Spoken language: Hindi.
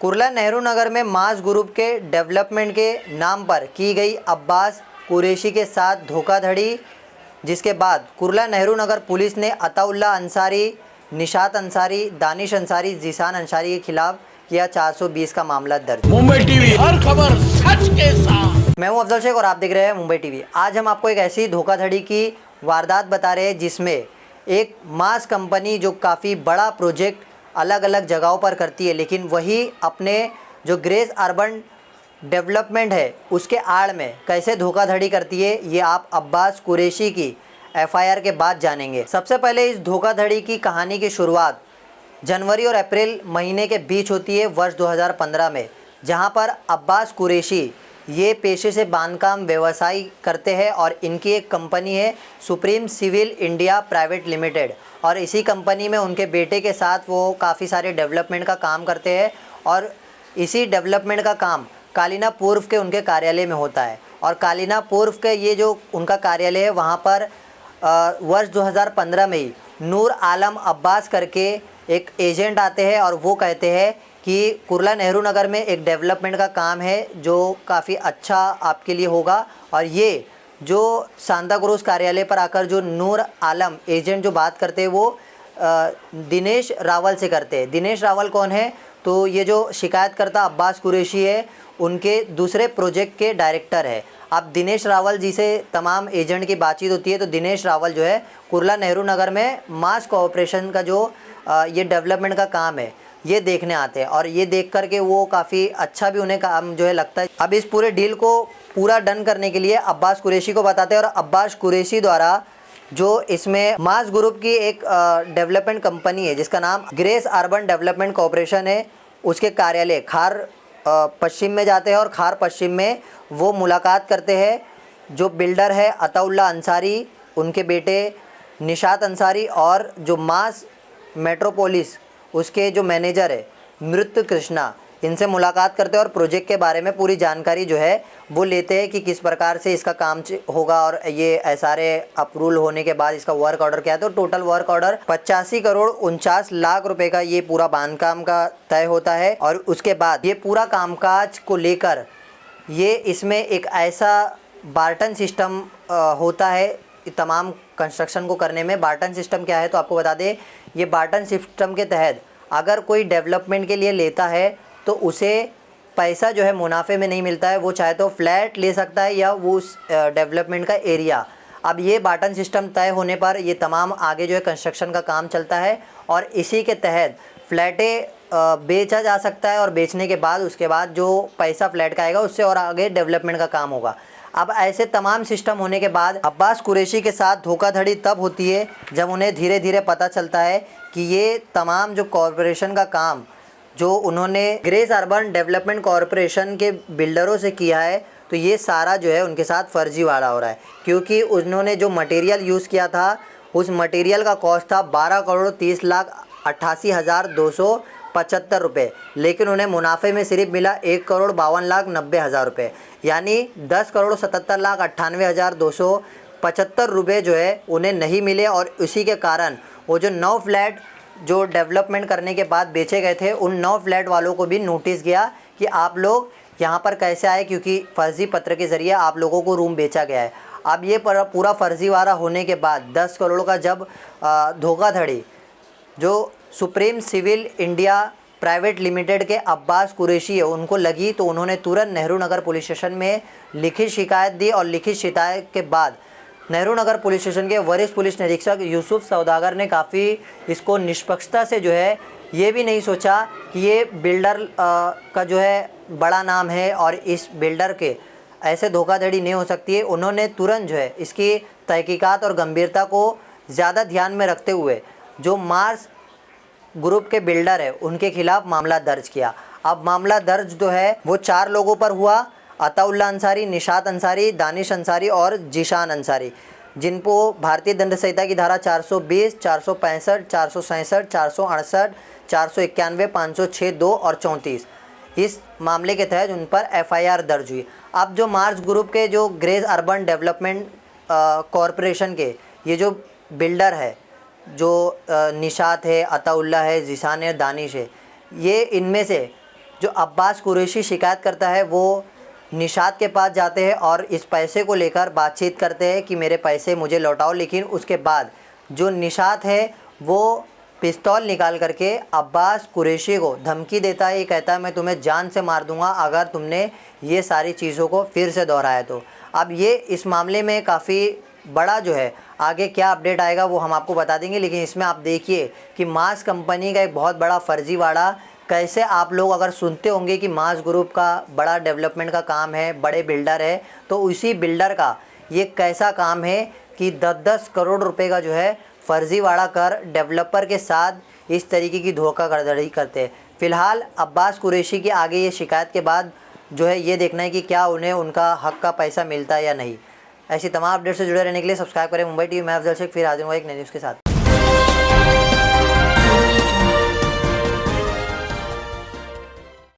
कुर्ला नेहरू नगर में मास ग्रुप के डेवलपमेंट के नाम पर की गई अब्बास कुरैशी के साथ धोखाधड़ी, जिसके बाद कुर्ला नेहरू नगर पुलिस ने अताउल्ला अंसारी, निशात अंसारी, दानिश अंसारी, जीशान अंसारी के खिलाफ किया 420 का मामला दर्ज। मुंबई टीवी, हर खबर सच के साथ। मैं हूं अफजल शेख और आप देख रहे हैं मुंबई टीवी। आज हम आपको एक ऐसी धोखाधड़ी की वारदात बता रहे हैं जिसमें एक मास कंपनी जो काफ़ी बड़ा प्रोजेक्ट अलग अलग जगहों पर करती है, लेकिन वही अपने जो ग्रेस अर्बन डेवलपमेंट है उसके आड़ में कैसे धोखाधड़ी करती है, ये आप अब्बास कुरैशी की एफआईआर के बाद जानेंगे। सबसे पहले इस धोखाधड़ी की कहानी की शुरुआत जनवरी और अप्रैल महीने के बीच होती है वर्ष 2015 में, जहां पर अब्बास कुरैशी ये पेशे से बांधकाम व्यवसाय करते हैं और इनकी एक कंपनी है Supreme Civil India Private Limited, और इसी कंपनी में उनके बेटे के साथ वो काफ़ी सारे डेवलपमेंट का काम करते हैं और इसी डेवलपमेंट का काम कालीना पूर्व के उनके कार्यालय में होता है। और कालीना पूर्व के ये जो उनका कार्यालय है वहाँ पर वर्ष 2015 में ही नूर आलम अब्बास करके एक एजेंट आते हैं और वो कहते हैं कि कुर्ला नेहरू नगर में एक डेवलपमेंट का काम है जो काफ़ी अच्छा आपके लिए होगा। और ये जो सांता क्रूज कार्यालय पर आकर जो नूर आलम एजेंट जो बात करते हैं वो दिनेश रावल से करते हैं। दिनेश रावल कौन है? तो ये जो शिकायतकर्ता अब्बास कुरैशी है उनके दूसरे प्रोजेक्ट के डायरेक्टर है। अब दिनेश रावल जी से तमाम एजेंट की बातचीत होती है, तो दिनेश रावल जो है कुर्ला नेहरू नगर में मास कोऑपरेशन का जो ये डेवलपमेंट का काम है ये देखने आते हैं और ये देख कर के वो काफ़ी अच्छा भी उन्हें काम जो है लगता है। अब इस पूरे डील को पूरा डन करने के लिए अब्बास कुरैशी को बताते हैं और अब्बास कुरैशी द्वारा जो इसमें मास ग्रुप की एक डेवलपमेंट कंपनी है जिसका नाम ग्रेस अर्बन डेवलपमेंट कॉरपोरेशन है, उसके कार्यालय खार पश्चिम में जाते हैं और खार पश्चिम में वो मुलाकात करते हैं। जो बिल्डर है अताउल्ला अंसारी, उनके बेटे निशात अंसारी और जो मास मेट्रोपोलिस उसके जो मैनेजर है मृत्यु कृष्णा, इनसे मुलाकात करते हैं और प्रोजेक्ट के बारे में पूरी जानकारी जो है वो लेते हैं कि किस प्रकार से इसका काम होगा और ये सारे अप्रूवल होने के बाद इसका वर्क ऑर्डर क्या है। तो total work order 85 crore 49 lakh रुपए का ये पूरा बांधकाम का तय होता है। और उसके बाद ये पूरा कामकाज को लेकर ये इसमें एक ऐसा बार्टन सिस्टम होता है तमाम कंस्ट्रक्शन को करने में। बार्टन सिस्टम क्या है तो आपको बता दें, ये बार्टन सिस्टम के तहत अगर कोई डेवलपमेंट के लिए लेता है तो उसे पैसा जो है मुनाफे में नहीं मिलता है, वो चाहे तो फ्लैट ले सकता है या वो उस डेवलपमेंट का एरिया। अब ये बार्टन सिस्टम तय होने पर ये तमाम आगे जो है कंस्ट्रक्शन का काम चलता है और इसी के तहत फ्लैटें बेचा जा सकता है और बेचने के बाद उसके बाद जो पैसा फ्लैट का आएगा उससे और आगे डेवलपमेंट का काम होगा। अब ऐसे तमाम सिस्टम होने के बाद अब्बास कुरैशी के साथ धोखाधड़ी तब होती है जब उन्हें धीरे धीरे पता चलता है कि ये तमाम जो कॉरपोरेशन का काम जो उन्होंने ग्रेस अर्बन डेवलपमेंट कॉरपोरेशन के बिल्डरों से किया है तो ये सारा जो है उनके साथ फर्जीवाड़ा हो रहा है, क्योंकि उन्होंने जो मटेरियल यूज़ किया था उस मटेरियल का कॉस्ट था 12 करोड़ 30 लाख 88 हज़ार 275 रुपये, लेकिन उन्हें मुनाफे में सिर्फ मिला 1 करोड़ 52 लाख 90 हज़ार रुपये, यानी 10 करोड़ 77 लाख 98 हज़ार 275 रुपये जो है उन्हें नहीं मिले। और इसी के कारण वो जो 9 फ्लैट जो डेवलपमेंट करने के बाद बेचे गए थे उन 9 फ्लैट वालों को भी नोटिस गया कि आप लोग यहाँ पर कैसे आए, क्योंकि फर्जी पत्र के ज़रिए आप लोगों को रूम बेचा गया है। अब ये पूरा फर्जीवाड़ा होने के बाद 10 करोड़ का जब धोखाधड़ी जो Supreme Civil India Private Limited के अब्बास कुरैशी है उनको लगी, तो उन्होंने तुरंत नेहरू नगर पुलिस स्टेशन में लिखित शिकायत दी और लिखित शिकायत के बाद नेहरू नगर पुलिस स्टेशन के वरिष्ठ पुलिस निरीक्षक यूसुफ सौदागर ने काफ़ी इसको निष्पक्षता से जो है ये भी नहीं सोचा कि ये बिल्डर का जो है बड़ा नाम है और इस बिल्डर के ऐसे धोखाधड़ी नहीं हो सकती है। उन्होंने तुरंत जो है इसकी तहकीकात और गंभीरता को ज़्यादा ध्यान में रखते हुए जो मार्स ग्रुप के बिल्डर है उनके खिलाफ मामला दर्ज किया। अब मामला दर्ज जो है वो 4 लोगों पर हुआ, अताउल्ला अंसारी, निशात अंसारी, दानिश अंसारी और जीशान अंसारी, जिनको भारतीय दंड संहिता की धारा 420, 465, 467, 468, 491, 506, 2 और 34 इस मामले के तहत उन पर एफआईआर दर्ज हुई। अब जो मार्स ग्रुप के जो ग्रेस अर्बन डेवलपमेंट कॉरपोरेशन के ये जो बिल्डर है जो निशात है, अताउल्ला है, जीशान है, दानिश है, ये इनमें से जो अब्बास कुरैशी शिकायत करता है वो निशात के पास जाते हैं और इस पैसे को लेकर बातचीत करते हैं कि मेरे पैसे मुझे लौटाओ। लेकिन उसके बाद जो निशात है वो पिस्तौल निकाल करके अब्बास कुरैशी को धमकी देता है। ये कहता है मैं तुम्हें जान से मार दूंगा अगर तुमने ये सारी चीज़ों को फिर से दोहराया तो। अब ये इस मामले में काफ़ी बड़ा जो है आगे क्या अपडेट आएगा वो हम आपको बता देंगे। लेकिन इसमें आप देखिए कि मास कंपनी का एक बहुत बड़ा फर्जीवाड़ा कैसे आप लोग अगर सुनते होंगे कि मास ग्रुप का बड़ा डेवलपमेंट का काम है, बड़े बिल्डर है, तो उसी बिल्डर का ये कैसा काम है कि 10-10 करोड़ रुपए का जो है फर्जीवाड़ा कर डेवलपर के साथ इस तरीके की धोखाधड़ी करते हैं। फ़िलहाल अब्बास कुरैशी की आगे ये शिकायत के बाद जो है ये देखना है कि क्या उन्हें उनका हक़ का पैसा मिलता है या नहीं। ऐसी तमाम अपडेट से जुड़े रहने के लिए सब्सक्राइब करें मुंबई टीवी। मैं अफजल शेख फिर हाजिर हूँ एक नई न्यूज़ के साथ।